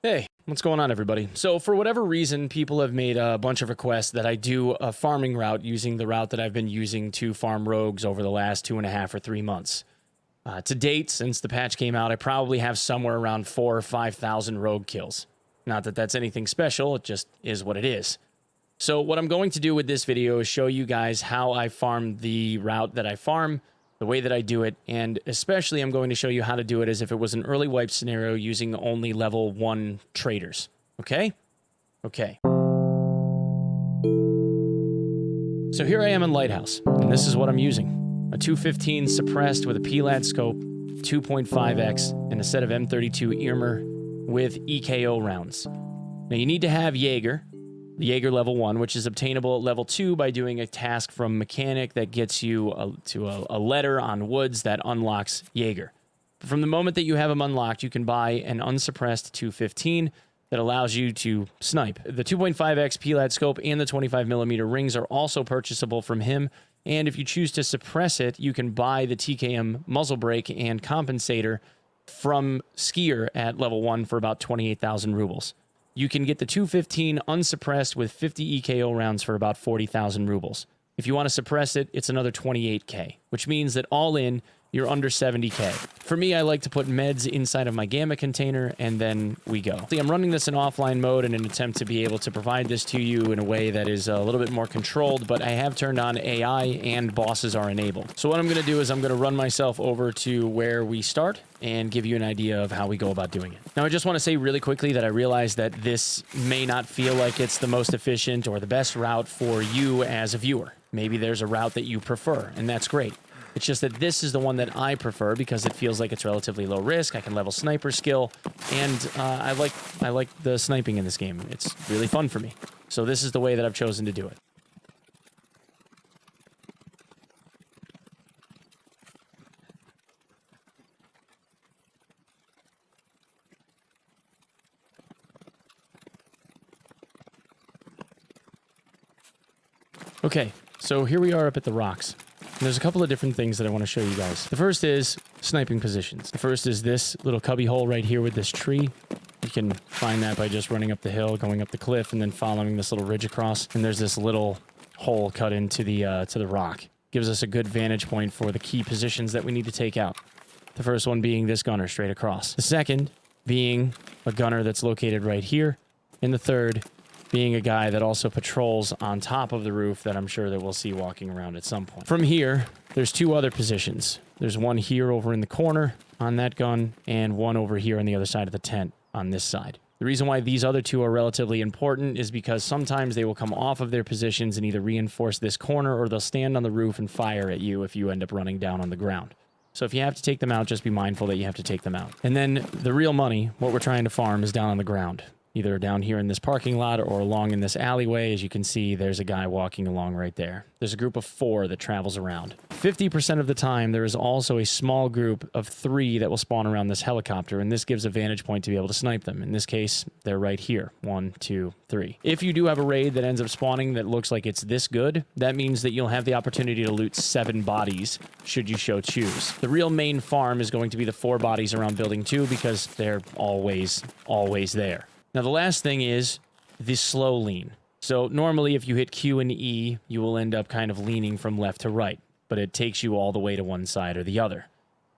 Hey, what's going on, everybody? So for whatever reason, people have made a bunch of requests that I do a farming route using the route that I've been using to farm rogues over the last 2.5 or 3 months. To date, since the patch came out, I probably have somewhere around 4,000 or 5,000 rogue kills. Not that that's anything special, it just is what it is. So what I'm going to do with this video is show you guys how I farm the route that I farm, the way that I do it, and especially I'm going to show you how to do it as if it was an early wipe scenario using only level 1 traders. Okay? Okay. So here I am in Lighthouse, and this is what I'm using. A 215 suppressed with a PLAD scope, 2.5x, and a set of M32 Earmer with EKO rounds. Now you need to have Jaeger, the Jaeger level 1, which is obtainable at level 2 by doing a task from Mechanic that gets you to a letter on woods that unlocks Jaeger. From the moment that you have them unlocked, you can buy an unsuppressed 215 that allows you to snipe. The 2.5x PLAD scope and the 25mm rings are also purchasable from him, and if you choose to suppress it, you can buy the TKM muzzle brake and compensator from Skier at level 1 for about 28,000 rubles. You can get the 215 unsuppressed with 50 EKO rounds for about 40,000 rubles. If you want to suppress it, it's another 28k, which means that all in, you're under 70k. For me, I like to put meds inside of my Gamma container, and then we go. See, I'm running this in offline mode in an attempt to be able to provide this to you in a way that is a little bit more controlled, but I have turned on AI and bosses are enabled. So what I'm going to do is I'm going to run myself over to where we start and give you an idea of how we go about doing it. Now, I just want to say really quickly that I realize that this may not feel like it's the most efficient or the best route for you as a viewer. Maybe there's a route that you prefer, and that's great. It's just that this is the one that I prefer because it feels like it's relatively low risk. I can level sniper skill, and I like the sniping in this game. It's really fun for me. So this is the way that I've chosen to do it. Okay, so here we are up at the rocks. And there's a couple of different things that I want to show you guys. The first is sniping positions. The first is this little cubby hole right here with this tree. You can find that by just running up the hill, going up the cliff, and then following this little ridge across. And there's this little hole cut into the rock. Gives us a good vantage point for the key positions that we need to take out. The first one being this gunner straight across. The second being a gunner that's located right here. And the third being a guy that also patrols on top of the roof that I'm sure that we'll see walking around at some point. From here, there's two other positions. There's one here over in the corner on that gun, and one over here on the other side of the tent on this side. The reason why these other two are relatively important is because sometimes they will come off of their positions and either reinforce this corner or they'll stand on the roof and fire at you if you end up running down on the ground. So if you have to take them out, just be mindful that you have to take them out. And then the real money, what we're trying to farm, is down on the ground. Either down here in this parking lot or along in this alleyway. As you can see, there's a guy walking along right there. There's a group of 4 that travels around. 50% of the time, there is also a small group of 3 that will spawn around this helicopter, and this gives a vantage point to be able to snipe them. In this case, they're right here. 1, 2, 3. If you do have a raid that ends up spawning that looks like it's this good, that means that you'll have the opportunity to loot 7 bodies, should you so choose. The real main farm is going to be the 4 bodies around building 2 because they're always there. Now, the last thing is the slow lean. So normally if you hit Q and E, you will end up kind of leaning from left to right, but it takes you all the way to one side or the other.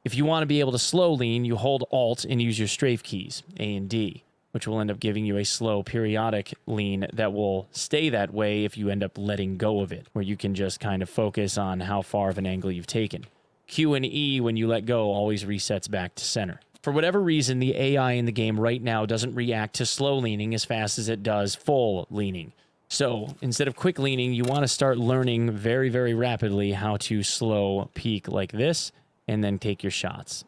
If you want to be able to slow lean, you hold Alt and use your strafe keys, A and D, which will end up giving you a slow periodic lean that will stay that way if you end up letting go of it, where you can just kind of focus on how far of an angle you've taken. Q and E, when you let go, always resets back to center. For whatever reason, the AI in the game right now doesn't react to slow leaning as fast as it does full leaning. So instead of quick leaning, you want to start learning very, very rapidly how to slow peek like this and then take your shots.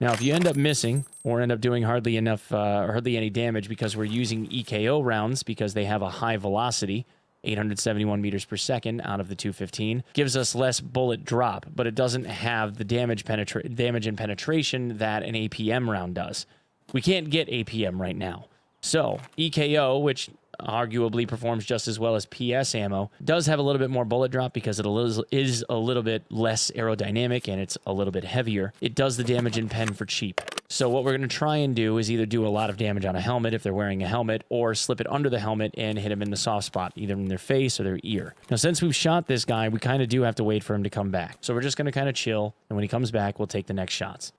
Now, if you end up missing or end up doing hardly any damage because we're using EKO rounds because they have a high velocity, 871 meters per second out of the 215, gives us less bullet drop, but it doesn't have the damage and penetration that an APM round does. We can't get APM right now. So EKO, which arguably performs just as well as PS ammo. Does have a little bit more bullet drop because it is a little bit less aerodynamic and it's a little bit heavier. It does the damage in pen for cheap. So what we're going to try and do is either do a lot of damage on a helmet if they're wearing a helmet, or slip it under the helmet and hit them in the soft spot, either in their face or their ear. Now, since we've shot this guy, we kind of do have to wait for him to come back. So we're just going to kind of chill, and when he comes back, we'll take the next shots.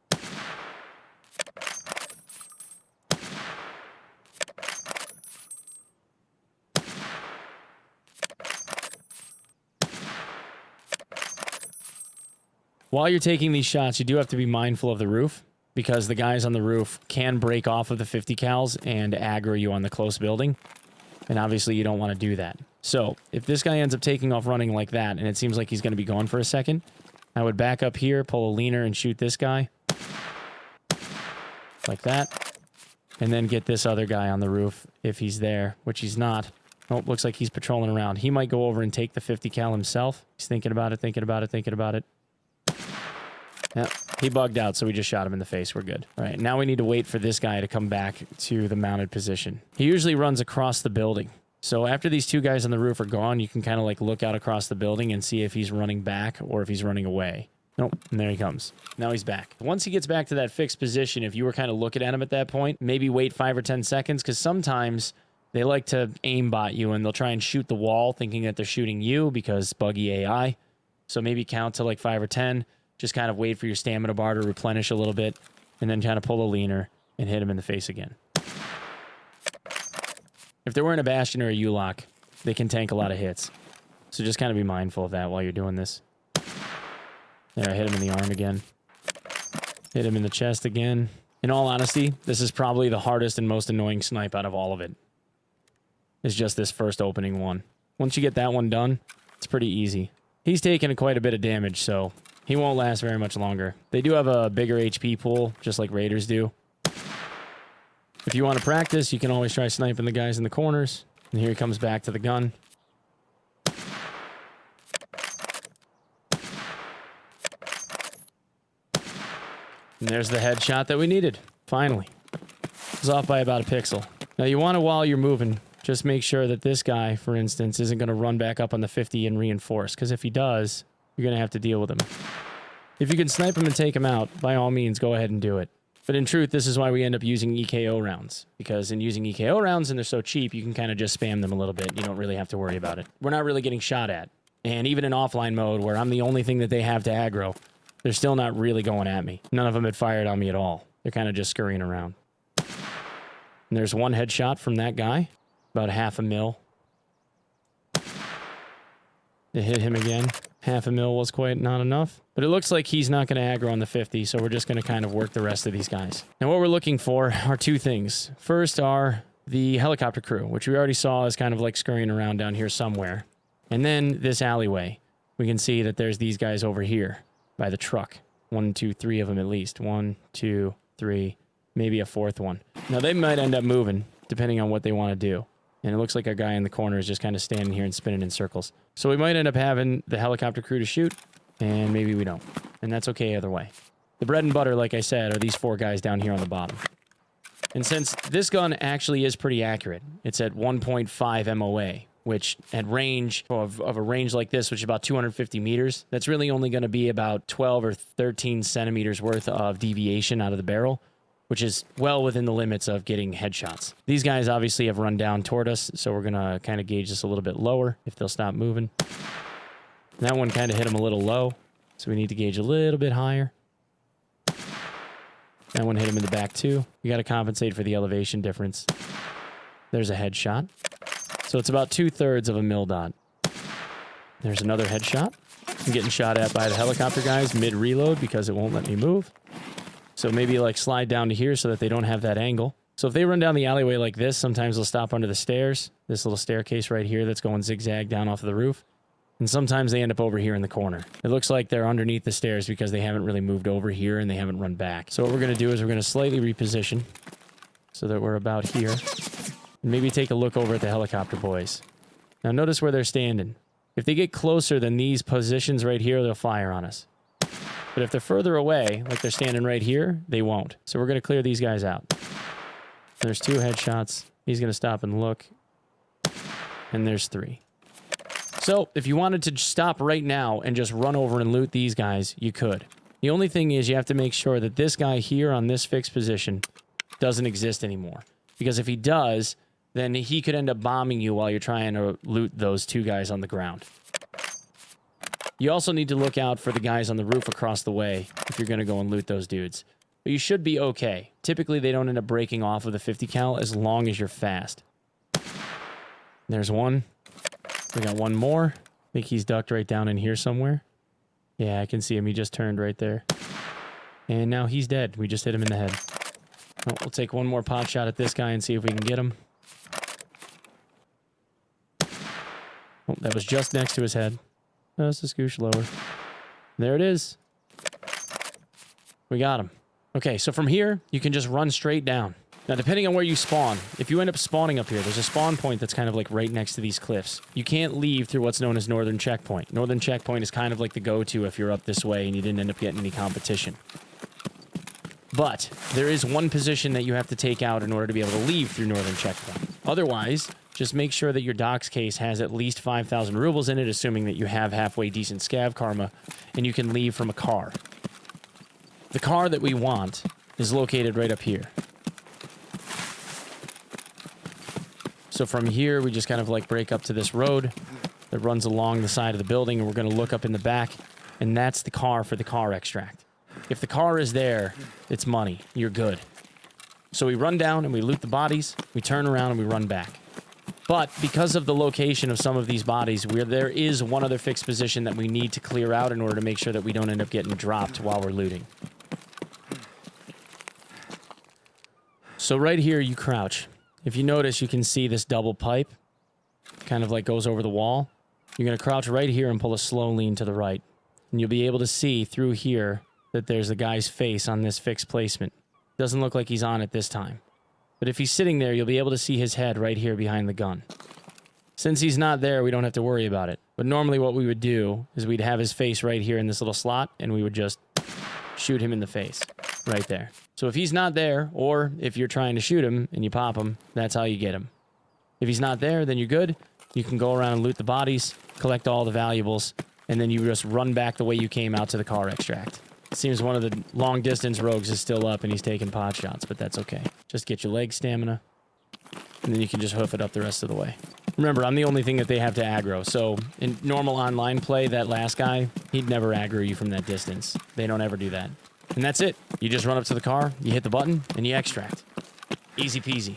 While you're taking these shots, you do have to be mindful of the roof, because the guys on the roof can break off of the 50 cals and aggro you on the close building. And obviously you don't want to do that. So if this guy ends up taking off running like that, and it seems like he's going to be gone for a second, I would back up here, pull a leaner, and shoot this guy. Like that. And then get this other guy on the roof if he's there, which he's not. Oh, looks like he's patrolling around. He might go over and take the 50 cal himself. He's thinking about it, thinking about it, thinking about it. Yep, he bugged out, so we just shot him in the face. We're good. All right, now we need to wait for this guy to come back to the mounted position. He usually runs across the building. So after these two guys on the roof are gone, you can kind of like look out across the building and see if he's running back or if he's running away. Nope, and there he comes. Now he's back. Once he gets back to that fixed position, if you were kind of looking at him at that point, maybe wait 5 or 10 seconds, because sometimes they like to aimbot you and they'll try and shoot the wall thinking that they're shooting you because buggy AI. So maybe count to like 5 or 10. Just kind of wait for your stamina bar to replenish a little bit, and then kind of pull a leaner and hit him in the face again. If they're wearing a Bastion or a U-Lock, they can tank a lot of hits. So just kind of be mindful of that while you're doing this. There, I hit him in the arm again. Hit him in the chest again. In all honesty, this is probably the hardest and most annoying snipe out of all of it. It's just this first opening one. Once you get that one done, it's pretty easy. He's taken quite a bit of damage, so he won't last very much longer. They do have a bigger HP pool, just like Raiders do. If you want to practice, you can always try sniping the guys in the corners. And here he comes back to the gun. And there's the headshot that we needed. Finally. It was off by about a pixel. Now you want to, while you're moving, just make sure that this guy, for instance, isn't going to run back up on the 50 and reinforce. Because if he does, you're going to have to deal with him. If you can snipe him and take him out, by all means, go ahead and do it. But in truth, this is why we end up using EKO rounds. Because in using EKO rounds, and they're so cheap, you can kind of just spam them a little bit. You don't really have to worry about it. We're not really getting shot at. And even in offline mode, where I'm the only thing that they have to aggro, they're still not really going at me. None of them had fired on me at all. They're kind of just scurrying around. And there's one headshot from that guy. About 0.5 mil. To hit him again. 0.5 mil was quite not enough. But it looks like he's not going to aggro on the 50, so we're just going to kind of work the rest of these guys. Now what we're looking for are two things. First are the helicopter crew, which we already saw is kind of like scurrying around down here somewhere. And then this alleyway. We can see that there's these guys over here by the truck. 1, 2, 3 of them at least. 1, 2, 3, maybe a fourth one. Now they might end up moving, depending on what they want to do. And it looks like our guy in the corner is just kind of standing here and spinning in circles. So we might end up having the helicopter crew to shoot, and maybe we don't. And that's okay either way. The bread and butter, like I said, are these 4 guys down here on the bottom. And since this gun actually is pretty accurate, it's at 1.5 MOA, which at range of a range like this, which is about 250 meters, that's really only going to be about 12 or 13 centimeters worth of deviation out of the barrel, which is well within the limits of getting headshots. These guys obviously have run down toward us, so we're going to kind of gauge this a little bit lower if they'll stop moving. That one kind of hit him a little low, so we need to gauge a little bit higher. That one hit him in the back too. We got to compensate for the elevation difference. There's a headshot. So it's about 2/3 of a mil dot. There's another headshot. I'm getting shot at by the helicopter guys mid-reload because it won't let me move. So maybe like slide down to here so that they don't have that angle. So if they run down the alleyway like this, sometimes they'll stop under the stairs. This little staircase right here that's going zigzag down off of the roof. And sometimes they end up over here in the corner. It looks like they're underneath the stairs because they haven't really moved over here and they haven't run back. So what we're going to do is we're going to slightly reposition so that we're about here. And maybe take a look over at the helicopter boys. Now notice where they're standing. If they get closer than these positions right here, they'll fire on us. But if they're further away, like they're standing right here, they won't. So we're going to clear these guys out. There's 2 headshots. He's going to stop and look. and there's 3. So if you wanted to stop right now and just run over and loot these guys, you could. The only thing is you have to make sure that this guy here on this fixed position doesn't exist anymore. Because if he does, then he could end up bombing you while you're trying to loot those 2 guys on the ground. You also need to look out for the guys on the roof across the way if you're going to go and loot those dudes. But you should be okay. Typically, they don't end up breaking off of the 50 cal as long as you're fast. There's one. We got one more. I think he's ducked right down in here somewhere. Yeah, I can see him. He just turned right there. And now he's dead. We just hit him in the head. Well, we'll take one more pot shot at this guy and see if we can get him. Oh, that was just next to his head. Just a scoosh lower. There it is. We got him. Okay, so from here, you can just run straight down. Now, depending on where you spawn, if you end up spawning up here, there's a spawn point that's kind of like right next to these cliffs. You can't leave through what's known as Northern Checkpoint. Northern Checkpoint is kind of like the go-to if you're up this way and you didn't end up getting any competition. But there is one position that you have to take out in order to be able to leave through Northern Checkpoint. Otherwise, just make sure that your docs case has at least 5,000 rubles in it, assuming that you have halfway decent scav karma, and you can leave from a car. The car that we want is located right up here. So from here, we just kind of like break up to this road that runs along the side of the building, and we're going to look up in the back, and that's the car for the car extract. If the car is there, it's money. You're good. So we run down and we loot the bodies, we turn around and we run back. But because of the location of some of these bodies, there is one other fixed position that we need to clear out in order to make sure that we don't end up getting dropped while we're looting. So right here, you crouch. If you notice, you can see this double pipe kind of like goes over the wall. You're going to crouch right here and pull a slow lean to the right. And you'll be able to see through here that there's a guy's face on this fixed placement. Doesn't look like he's on it this time. But if he's sitting there, you'll be able to see his head right here behind the gun. Since he's not there, we don't have to worry about it. But normally what we would do is we'd have his face right here in this little slot, and we would just shoot him in the face right there. So if he's not there, or if you're trying to shoot him and you pop him, that's how you get him. If he's not there, then you're good. You can go around and loot the bodies, collect all the valuables, and then you just run back the way you came out to the car extract. It seems one of the long-distance rogues is still up and he's taking pot shots, but that's okay. Just get your leg stamina, and then you can just hoof it up the rest of the way. Remember, I'm the only thing that they have to aggro, so in normal online play, that last guy, he'd never aggro you from that distance. They don't ever do that. And that's it. You just run up to the car, you hit the button, and you extract. Easy peasy.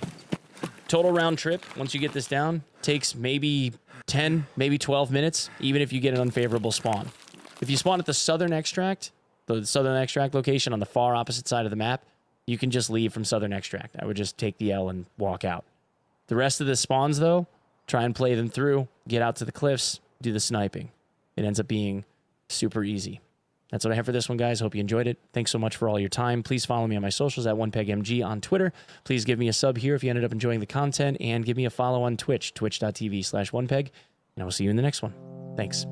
Total round trip, once you get this down, takes maybe 10, maybe 12 minutes, even if you get an unfavorable spawn. If you spawn at the southern extract location on the far opposite side of the map, you can just leave from southern extract. I would just take the L and walk out. The rest of the spawns, though, try and play them through, get out to the cliffs, do the sniping. It ends up being super easy. That's what I have for this one, guys. Hope you enjoyed it. Thanks so much for all your time. Please follow me on my socials at OnePegMG on Twitter. Please give me a sub here if you ended up enjoying the content, and give me a follow on Twitch, twitch.tv/OnePeg. And I will see you in the next one. Thanks.